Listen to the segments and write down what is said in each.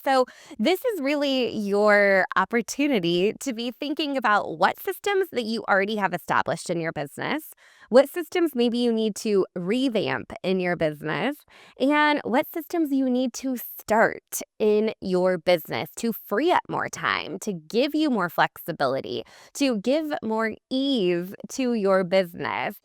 So this is really your opportunity to be thinking about what systems that you already have established in your business, what systems maybe you need to revamp in your business, and what systems you need to start in your business to free up more time, to give you more flexibility, to give more ease to your business.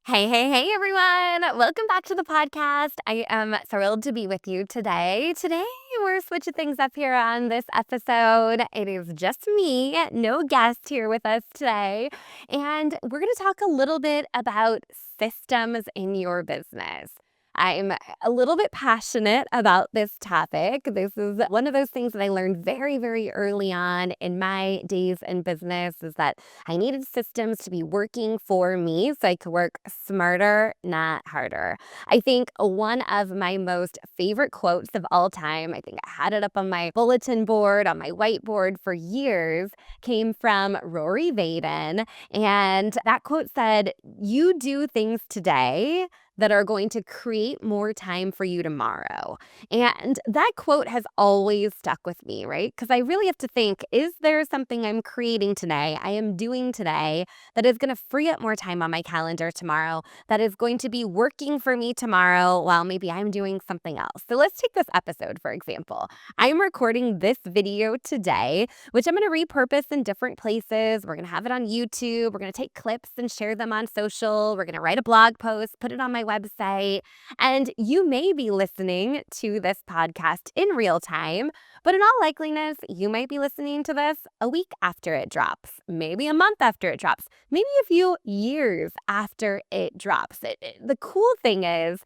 Hey, everyone. Welcome back to the podcast. I am thrilled to be with you today. Today, we're switching things up here on this episode. It is just me, no guest here with us today. And we're going to talk a little bit about systems in your business. I'm a little bit passionate about this topic. This is one of those things that I learned very, very early on in my days in business is that I needed systems to be working for me so I could work smarter, not harder. I think one of my most favorite quotes of all time, I think I had it up on my bulletin board, on my whiteboard for years, came from Rory Vaden. And that quote said, "You do things today that are going to create more time for you tomorrow." And that quote has always stuck with me, right? Because I really have to think, is there something I'm creating today, I am doing today, that is going to free up more time on my calendar tomorrow, that is going to be working for me tomorrow while maybe I'm doing something else? So let's take this episode, for example. I'm recording this video today, which I'm going to repurpose in different places. We're going to have it on YouTube. We're going to take clips and share them on social. We're going to write a blog post, put it on my website. And you may be listening to this podcast in real time, but in all likeliness, you might be listening to this a week after it drops, maybe a month after it drops, maybe a few years after it drops. The cool thing is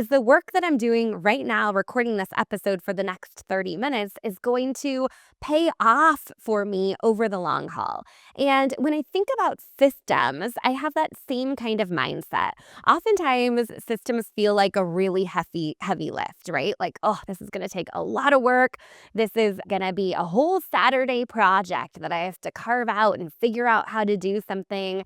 the work that I'm doing right now, recording this episode for the next 30 minutes, is going to pay off for me over the long haul. And when I think about systems, I have that same kind of mindset. Oftentimes, systems feel like a really heavy lift, right? Like, oh, this is going to take a lot of work. This is going to be a whole Saturday project that I have to carve out and figure out how to do something.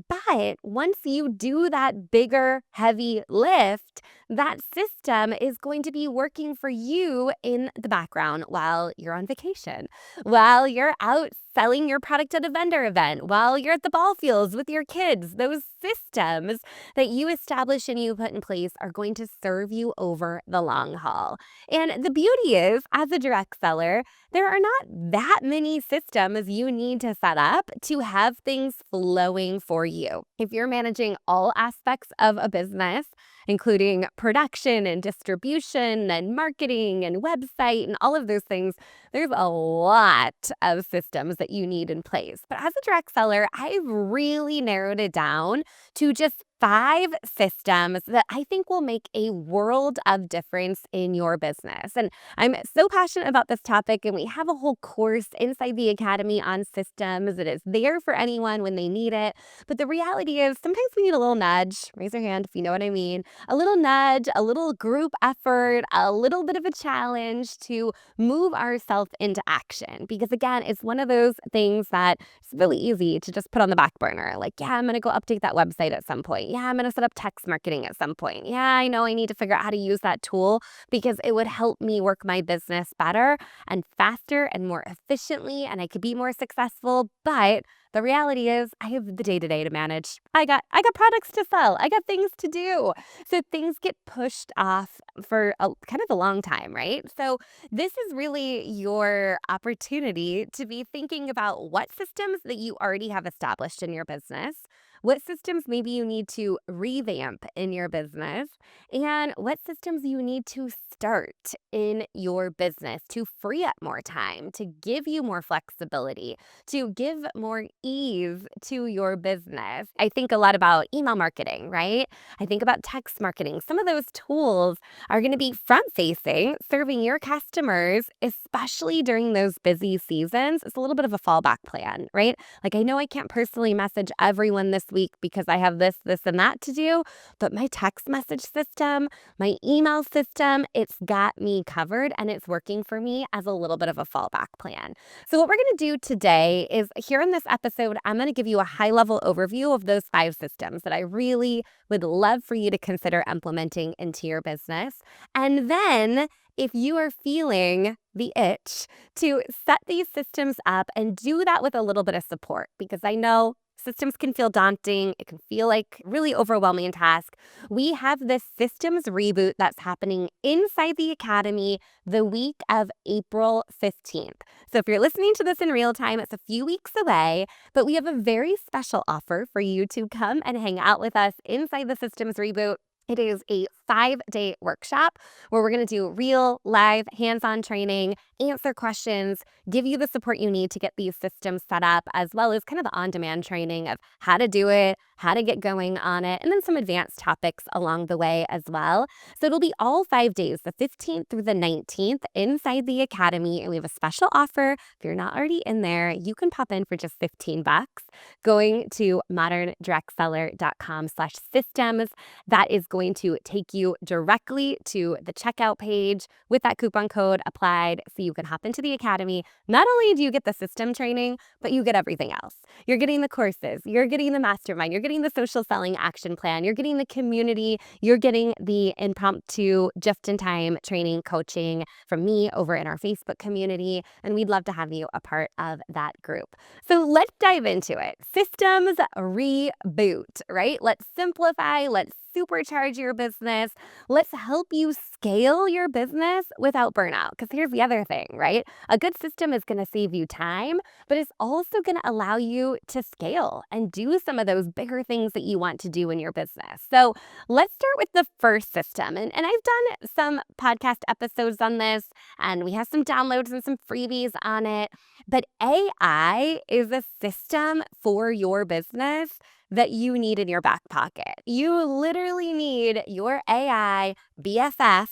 But once you do that bigger, heavy lift, that system is going to be working for you in the background while you're on vacation, while you're out selling your product at a vendor event, while you're at the ball fields with your kids. Those systems that you establish and you put in place are going to serve you over the long haul. And the beauty is, as a direct seller, there are not that many systems you need to set up to have things flowing for you. If you're managing all aspects of a business, including production and distribution and marketing and website and all of those things, there's a lot of systems that you need in place. But as a direct seller, I've really narrowed it down to just 5 systems that I think will make a world of difference in your business. And I'm so passionate about this topic, and we have a whole course inside the Academy on systems. It is there for anyone when they need it. But the reality is sometimes we need a little nudge. Raise your hand if you know what I mean. A little nudge, a little group effort, a little bit of a challenge to move ourselves into action. Because again, it's one of those things that it's really easy to just put on the back burner. Like, yeah, I'm going to go update that website at some point. Yeah, I'm going to set up text marketing at some point. Yeah, I know I need to figure out how to use that tool because it would help me work my business better and faster and more efficiently, and I could be more successful. But the reality is I have the day-to-day to manage. I got products to sell. I got things to do. So things get pushed off for kind of a long time, right? So this is really your opportunity to be thinking about what systems that you already have established in your business, what systems maybe you need to revamp in your business, and what systems you need to start in your business to free up more time, to give you more flexibility, to give more ease to your business. I think a lot about email marketing, right? I think about text marketing. Some of those tools are going to be front-facing, serving your customers, especially during those busy seasons. It's a little bit of a fallback plan, right? Like, I know I can't personally message everyone this week because I have this, this, and that to do. But my text message system, my email system, it's got me covered and it's working for me as a little bit of a fallback plan. So what we're going to do today is here in this episode, I'm going to give you a high-level overview of those 5 systems that I really would love for you to consider implementing into your business. And then if you are feeling the itch to set these systems up and do that with a little bit of support, because I know systems can feel daunting. It can feel like really overwhelming task. We have this systems reboot that's happening inside the Academy the week of April 15th. So if you're listening to this in real time, it's a few weeks away, but we have a very special offer for you to come and hang out with us inside the systems reboot. It is a 5-day workshop where we're going to do real, live, hands-on training, answer questions, give you the support you need to get these systems set up, as well as kind of the on-demand training of how to do it, how to get going on it, and then some advanced topics along the way as well. So it'll be all 5 days, the 15th through the 19th inside the Academy. And we have a special offer. If you're not already in there, you can pop in for just $15 going to moderndirectseller.com/systems. That is going to take you directly to the checkout page with that coupon code applied so you can hop into the Academy. Not only do you get the system training, but you get everything else. You're getting the courses, you're getting the mastermind, you're getting the social selling action plan, you're getting the community, you're getting the impromptu just-in-time training coaching from me over in our Facebook community, and we'd love to have you a part of that group. So let's dive into it. Systems reboot, right? Let's simplify, let's supercharge your business. Let's help you scale your business without burnout. Because here's the other thing, right? A good system is going to save you time, but it's also going to allow you to scale and do some of those bigger things that you want to do in your business. So let's start with the first system. And I've done some podcast episodes on this, and we have some downloads and some freebies on it. But AI is a system for your business that you need in your back pocket. You literally need your AI BFF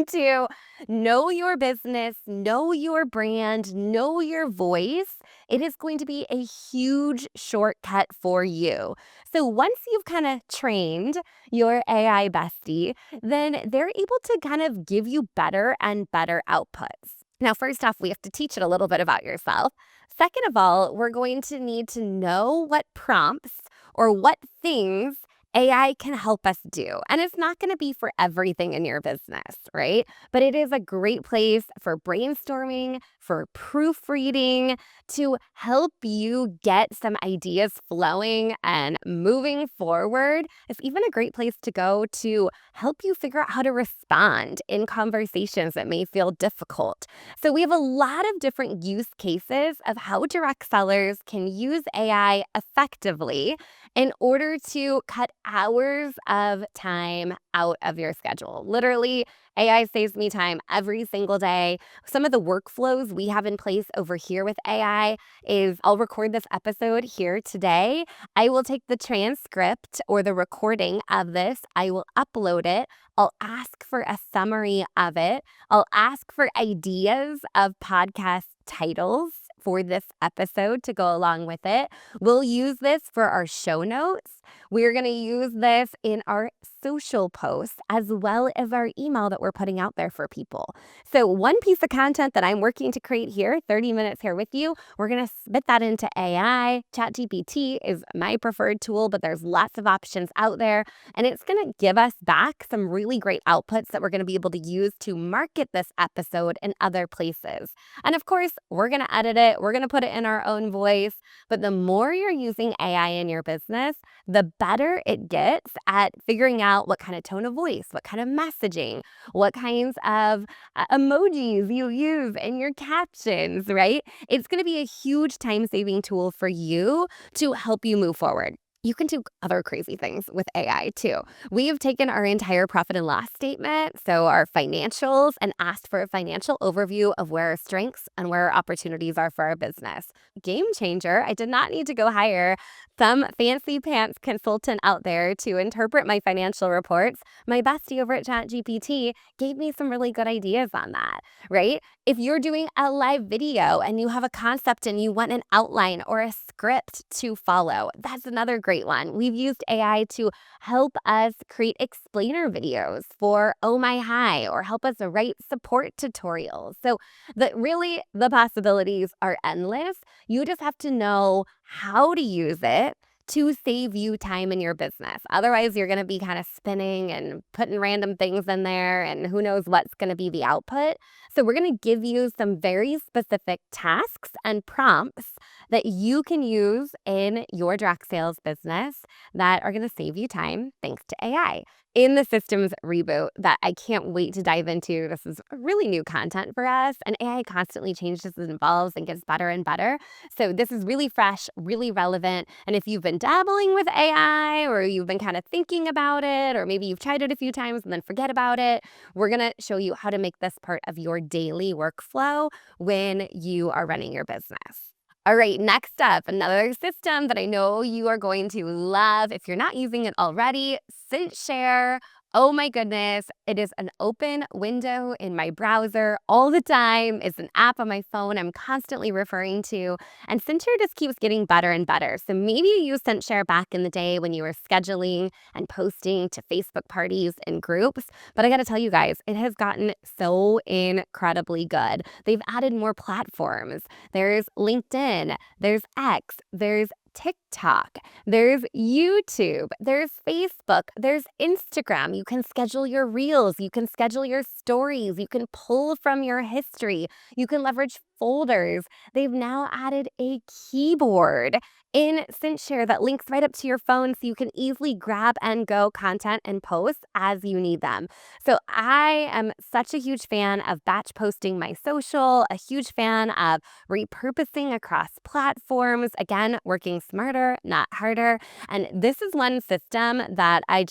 to know your business, know your brand, know your voice. It is going to be a huge shortcut for you. So once you've kind of trained your AI bestie, then they're able to kind of give you better and better outputs. Now, first off, we have to teach it a little bit about yourself. Second of all, we're going to need to know what prompts or what things AI can help us do. And it's not going to be for everything in your business, right? But it is a great place for brainstorming, for proofreading, to help you get some ideas flowing and moving forward. It's even a great place to go to help you figure out how to respond in conversations that may feel difficult. So we have a lot of different use cases of how direct sellers can use AI effectively in order to cut hours of time out of your schedule. Literally, AI saves me time every single day. Some of the workflows we have in place over here with AI is I'll record this episode here today. I will take the transcript or the recording of this. I will upload it. I'll ask for a summary of it. I'll ask for ideas of podcast titles for this episode to go along with it. We'll use this for our show notes. We're going to use this in our social posts as well as our email that we're putting out there for people. So one piece of content that I'm working to create here, 30 minutes here with you, we're going to spit that into AI. ChatGPT is my preferred tool, but there's lots of options out there. And it's going to give us back some really great outputs that we're going to be able to use to market this episode in other places. And of course, we're going to edit it. We're going to put it in our own voice. But the more you're using AI in your business, the better it gets at figuring out what kind of tone of voice, what kind of messaging, what kinds of emojis you use in your captions, right? It's going to be a huge time-saving tool for you to help you move forward. You can do other crazy things with AI too. We have taken our entire profit and loss statement, so our financials, and asked for a financial overview of where our strengths and where our opportunities are for our business. Game changer. I did not need to go hire some fancy pants consultant out there to interpret my financial reports. My bestie over at ChatGPT gave me some really good ideas on that, right? If you're doing a live video and you have a concept and you want an outline or a script to follow, that's another great great one. We've used AI to help us create explainer videos for Oh My Hi or help us write support tutorials. So the possibilities are endless. You just have to know how to use it to save you time in your business. Otherwise, you're going to be kind of spinning and putting random things in there, and who knows what's going to be the output. So we're going to give you some very specific tasks and prompts that you can use in your direct sales business that are going to save you time thanks to AI. In the systems reboot that I can't wait to dive into, this is really new content for us, and AI constantly changes and evolves and gets better and better. So this is really fresh, really relevant. And if you've been dabbling with AI or you've been kind of thinking about it, or maybe you've tried it a few times and then forget about it, we're going to show you how to make this part of your daily workflow when you are running your business. All right, next up, another system that I know you are going to love if you're not using it already, CinchShare. Oh my goodness, it is an open window in my browser all the time. It's an app on my phone I'm constantly referring to, and CinchShare just keeps getting better and better. So maybe you used CinchShare back in the day when you were scheduling and posting to Facebook parties and groups, but I gotta tell you guys, it has gotten so incredibly good. They've added more platforms. There's LinkedIn, there's X, there's TikTok, there's YouTube, there's Facebook, there's Instagram. You can schedule your reels, you can schedule your stories, you can pull from your history, you can leverage folders. They've now added a keyboard in CinchShare that links right up to your phone so you can easily grab and go content and post as you need them. So I am such a huge fan of batch posting my social, a huge fan of repurposing across platforms, again, working smarter, not harder. And this is one system that I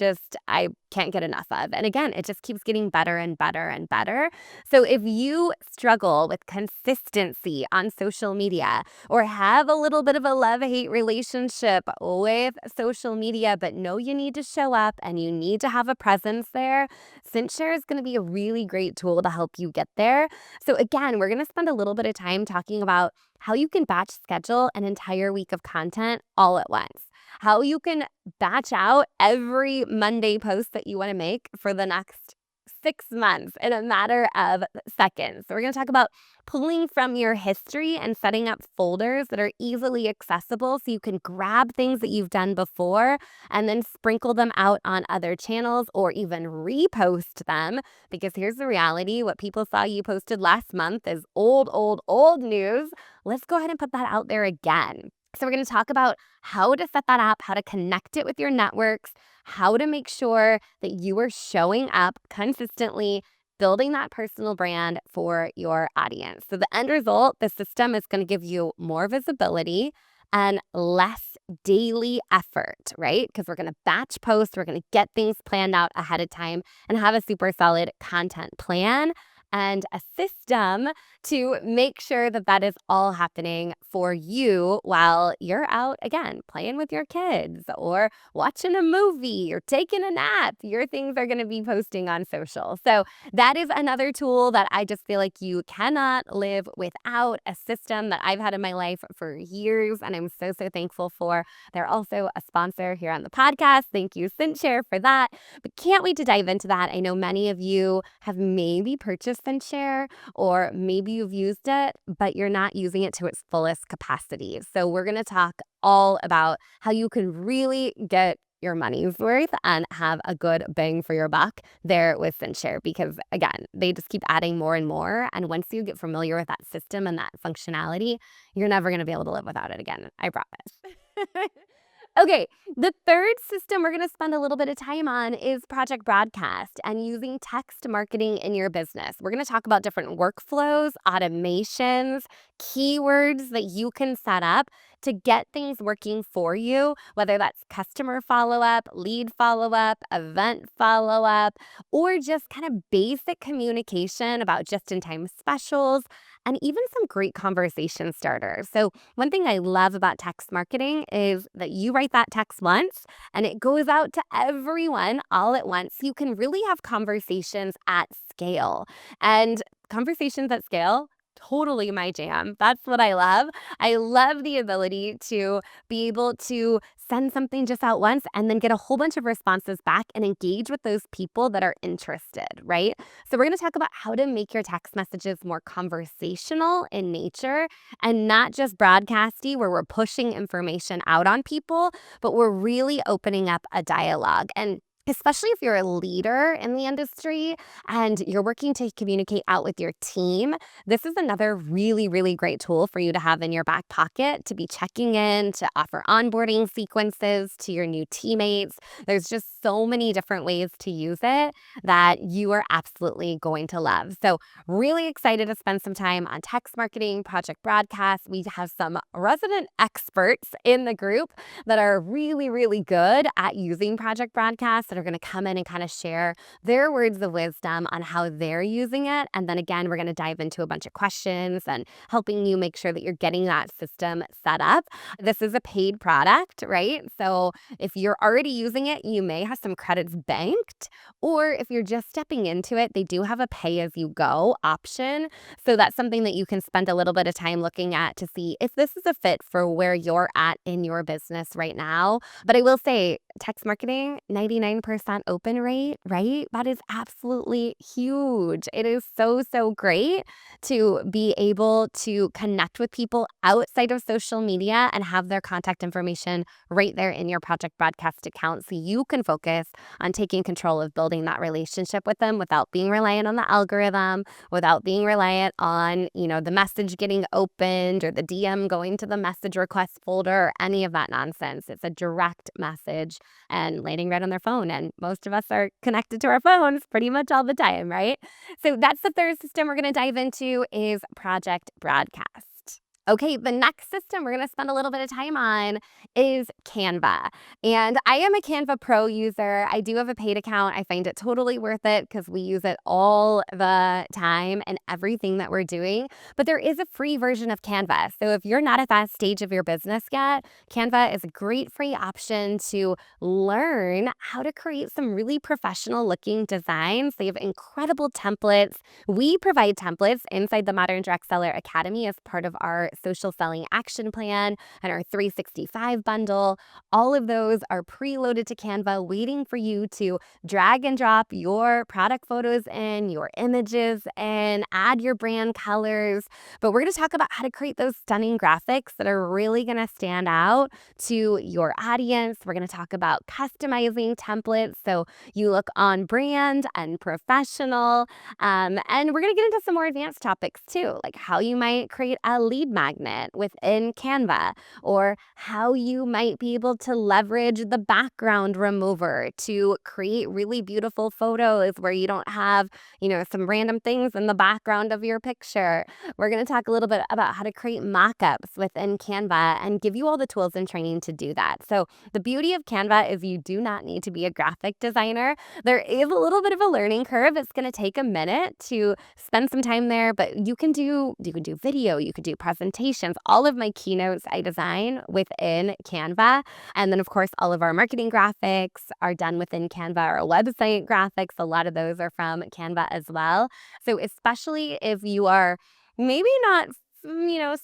can't get enough of. And again, it just keeps getting better and better and better. So if you struggle with consistency on social media or have a little bit of a love-hate relationship with social media, but know you need to show up and you need to have a presence there, CinchShare is going to be a really great tool to help you get there. So again, we're going to spend a little bit of time talking about how you can batch schedule an entire week of content all at once, how you can batch out every Monday post that you want to make for the next 6 months in a matter of seconds. So we're going to talk about pulling from your history and setting up folders that are easily accessible so you can grab things that you've done before and then sprinkle them out on other channels or even repost them. Because here's the reality, what people saw you posted last month is old news. Let's go ahead and put that out there again. So we're going to talk about how to set that up, how to connect it with your networks, how to make sure that you are showing up consistently, building that personal brand for your audience. So the end result, the system is going to give you more visibility and less daily effort, right? Because we're going to batch post, we're going to get things planned out ahead of time and have a super solid content plan and a system to make sure that that is all happening for you while you're out, again, playing with your kids or watching a movie or taking a nap. Your things are going to be posting on social. So that is another tool that I just feel like you cannot live without, a system that I've had in my life for years and I'm so thankful for. They're also a sponsor here on the podcast. Thank you, CinchShare, for that. But can't wait to dive into that. I know many of you have maybe purchased CinchShare, or maybe you've used it, but you're not using it to its fullest capacity. So we're going to talk all about how you can really get your money's worth and have a good bang for your buck there with CinchShare, because again, they just keep adding more and more. And once you get familiar with that system and that functionality, you're never going to be able to live without it again. I promise. Okay, the third system we're going to spend a little bit of time on is Project Broadcast and using text marketing in your business. We're going to talk about different workflows, automations, keywords that you can set up to get things working for you, whether that's customer follow-up, lead follow-up, event follow-up, or just kind of basic communication about just-in-time specials, and even some great conversation starters. So one thing I love about text marketing is that you write that text once and it goes out to everyone all at once. You can really have conversations at scale. And conversations at scale, totally my jam. That's what I love. I love the ability to be able to send something just out once and then get a whole bunch of responses back and engage with those people that are interested, right? So we're going to talk about how to make your text messages more conversational in nature and not just broadcasty where we're pushing information out on people, but we're really opening up a dialogue. And especially if you're a leader in the industry and you're working to communicate out with your team, this is another really, really great tool for you to have in your back pocket to be checking in, to offer onboarding sequences to your new teammates. There's just so many different ways to use it that you are absolutely going to love. So really excited to spend some time on text marketing, project broadcast. We have some resident experts in the group that are really, really good at using project broadcast that are going to come in and kind of share their words of wisdom on how they're using it. And then again, we're going to dive into a bunch of questions and helping you make sure that you're getting that system set up. This is a paid product, right? So if you're already using it, you may have some credits banked, or if you're just stepping into it, they do have a pay as you go option. So that's something that you can spend a little bit of time looking at to see if this is a fit for where you're at in your business right now. But I will say, text marketing, 99% open rate, right? That is absolutely huge. It is so, so great to be able to connect with people outside of social media and have their contact information right there in your project broadcast account so you can focus on taking control of building that relationship with them without being reliant on the algorithm, without being reliant on, the message getting opened or the DM going to the message request folder or any of that nonsense. It's a direct message and landing right on their phone. And most of us are connected to our phones pretty much all the time, right? So that's the third system we're going to dive into is project broadcast. Okay, the next system we're going to spend a little bit of time on is Canva. And I am a Canva Pro user. I do have a paid account. I find it totally worth it because we use it all the time and everything that we're doing. But there is a free version of Canva. So if you're not at that stage of your business yet, Canva is a great free option to learn how to create some really professional looking designs. They have incredible templates. We provide templates inside the Modern Direct Seller Academy as part of our social selling action plan and our 365 bundle. All of those are preloaded to Canva, waiting for you to drag and drop your product photos in, your images and add your brand colors. But we're going to talk about how to create those stunning graphics that are really going to stand out to your audience. We're going to talk about customizing templates so you look on brand and professional. And we're going to get into some more advanced topics too, like how you might create a lead magnet within Canva, or how you might be able to leverage the background remover to create really beautiful photos where you don't have, some random things in the background of your picture. We're going to talk a little bit about how to create mock-ups within Canva and give you all the tools and training to do that. So the beauty of Canva is you do not need to be a graphic designer. There is a little bit of a learning curve. It's going to take a minute to spend some time there, but you can do video, you could do presentations. All of my keynotes I design within Canva. And then of course, all of our marketing graphics are done within Canva. Our website graphics, a lot of those are from Canva as well. So especially if you are maybe not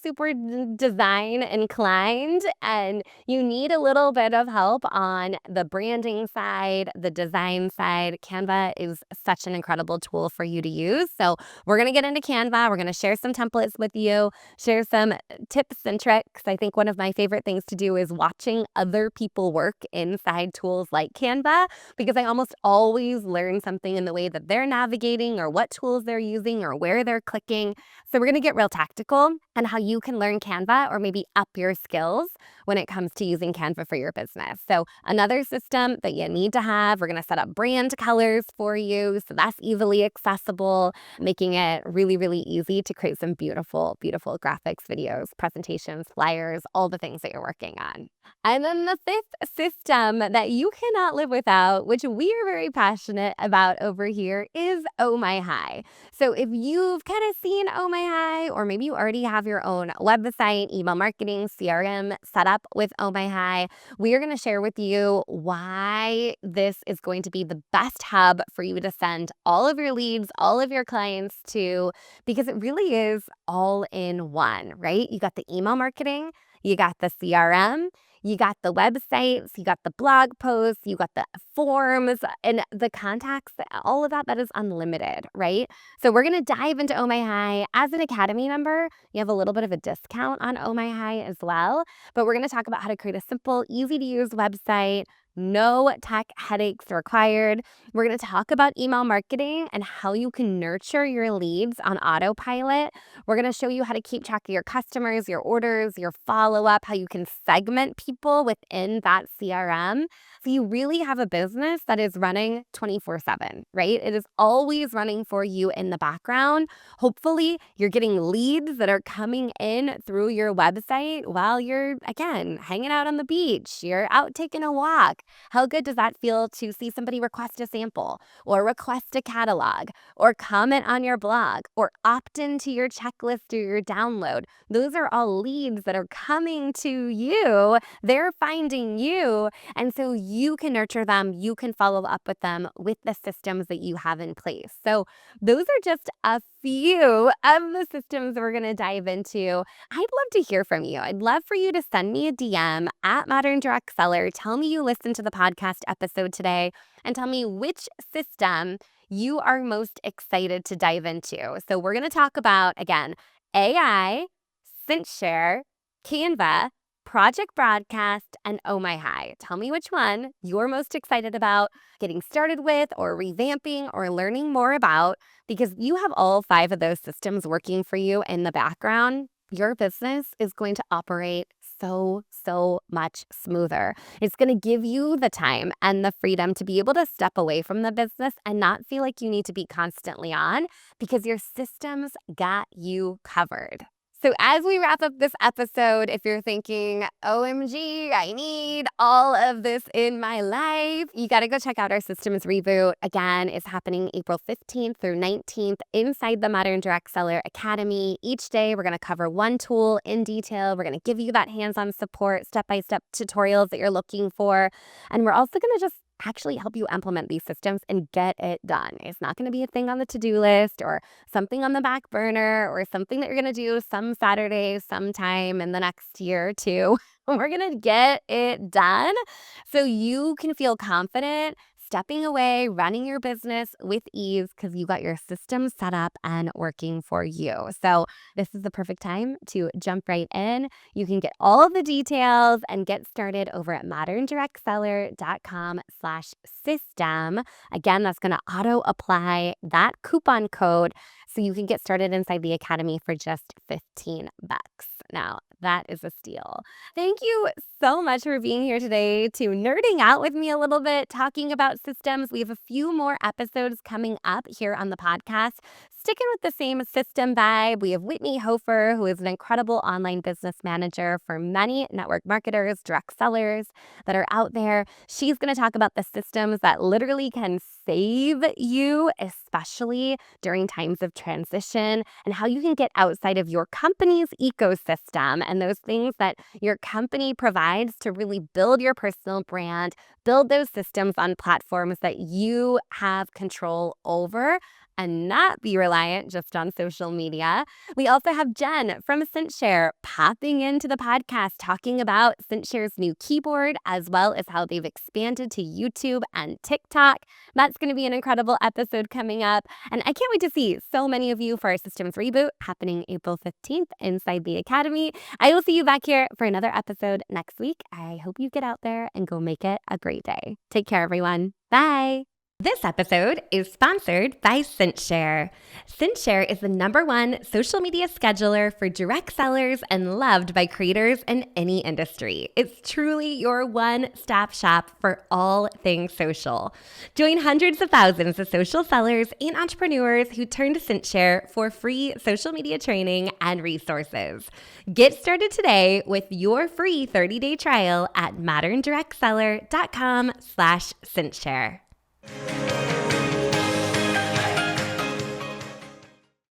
super design inclined and you need a little bit of help on the branding side, the design side, Canva is such an incredible tool for you to use. So we're going to get into Canva. We're going to share some templates with you, share some tips and tricks. I think one of my favorite things to do is watching other people work inside tools like Canva, because I almost always learn something in the way that they're navigating or what tools they're using or where they're clicking. So we're going to get real tactical and how you can learn Canva or maybe up your skills when it comes to using Canva for your business. So another system that you need to have, we're going to set up brand colors for you. So that's easily accessible, making it really, really easy to create some beautiful, beautiful graphics, videos, presentations, flyers, all the things that you're working on. And then the fifth system that you cannot live without, which we are very passionate about over here, is Oh My Hi. So if you've kind of seen Oh My Hi, or maybe you already have your own website, email marketing, CRM set up with Oh My Hi, we are going to share with you why this is going to be the best hub for you to send all of your leads, all of your clients to, because it really is all in one, right? You got the email marketing, you got the CRM, You got the websites, you got the blog posts, you got the forms, and the contacts, all of that, that is unlimited, right? So we're going to dive into Oh My High. As an Academy member, you have a little bit of a discount on Oh My High as well. But we're going to talk about how to create a simple, easy-to-use website. No tech headaches required. We're going to talk about email marketing and how you can nurture your leads on autopilot. We're going to show you how to keep track of your customers, your orders, your follow-up, how you can segment people within that CRM. So you really have a business that is running 24/7, right? It is always running for you in the background. Hopefully, you're getting leads that are coming in through your website while you're, again, hanging out on the beach. You're out taking a walk. How good does that feel to see somebody request a sample or request a catalog or comment on your blog or opt into your checklist or your download? Those are all leads that are coming to you. They're finding you. And so you can nurture them. You can follow up with them with the systems that you have in place. So those are just a few of the systems we're going to dive into. I'd love to hear from you. I'd love for you to send me a DM at Modern Direct Seller. Tell me you listened to the podcast episode today and tell me which system you are most excited to dive into. So we're going to talk about, again, AI, CinchShare, Canva, Project Broadcast, and Oh My High. Tell me which one you're most excited about getting started with or revamping or learning more about, because you have all 5 of those systems working for you in the background. Your business is going to operate so much smoother. It's going to give you the time and the freedom to be able to step away from the business and not feel like you need to be constantly on, because your systems got you covered. So as we wrap up this episode, if you're thinking, OMG, I need all of this in my life, you got to go check out our Systems Reboot. Again, it's happening April 15th through 19th inside the Modern Direct Seller Academy. Each day, we're going to cover one tool in detail. We're going to give you that hands-on support, step-by-step tutorials that you're looking for. And we're also going to just actually help you implement these systems and get it done. It's not going to be a thing on the to-do list or something on the back burner or something that you're going to do some Saturday sometime in the next year or two. We're going to get it done so you can feel confident stepping away, running your business with ease, because you got your systems set up and working for you. So this is the perfect time to jump right in. You can get all of the details and get started over at moderndirectseller.com/system. Again, that's going to auto apply that coupon code so you can get started inside the Academy for just $15. Now, that is a steal. Thank you so much for being here today to nerding out with me a little bit, talking about systems. We have a few more episodes coming up here on the podcast. Sticking with the same system vibe, we have Whitney Hofer, who is an incredible online business manager for many network marketers, direct sellers that are out there. She's going to talk about the systems that literally can save you, especially during times of transition, and how you can get outside of your company's ecosystem and those things that your company provides to really build your personal brand, build those systems on platforms that you have control over, and not be reliant just on social media. We also have Jen from CinchShare popping into the podcast talking about CinchShare's new keyboard, as well as how they've expanded to YouTube and TikTok. That's going to be an incredible episode coming up. And I can't wait to see so many of you for our Systems Reboot happening April 15th inside the Academy. I will see you back here for another episode next week. I hope you get out there and go make it a great day. Take care, everyone. Bye. This episode is sponsored by CinchShare. CinchShare is the #1 social media scheduler for direct sellers and loved by creators in any industry. It's truly your one-stop shop for all things social. Join hundreds of thousands of social sellers and entrepreneurs who turn to CinchShare for free social media training and resources. Get started today with your free 30-day trial at moderndirectseller.com/CinchShare.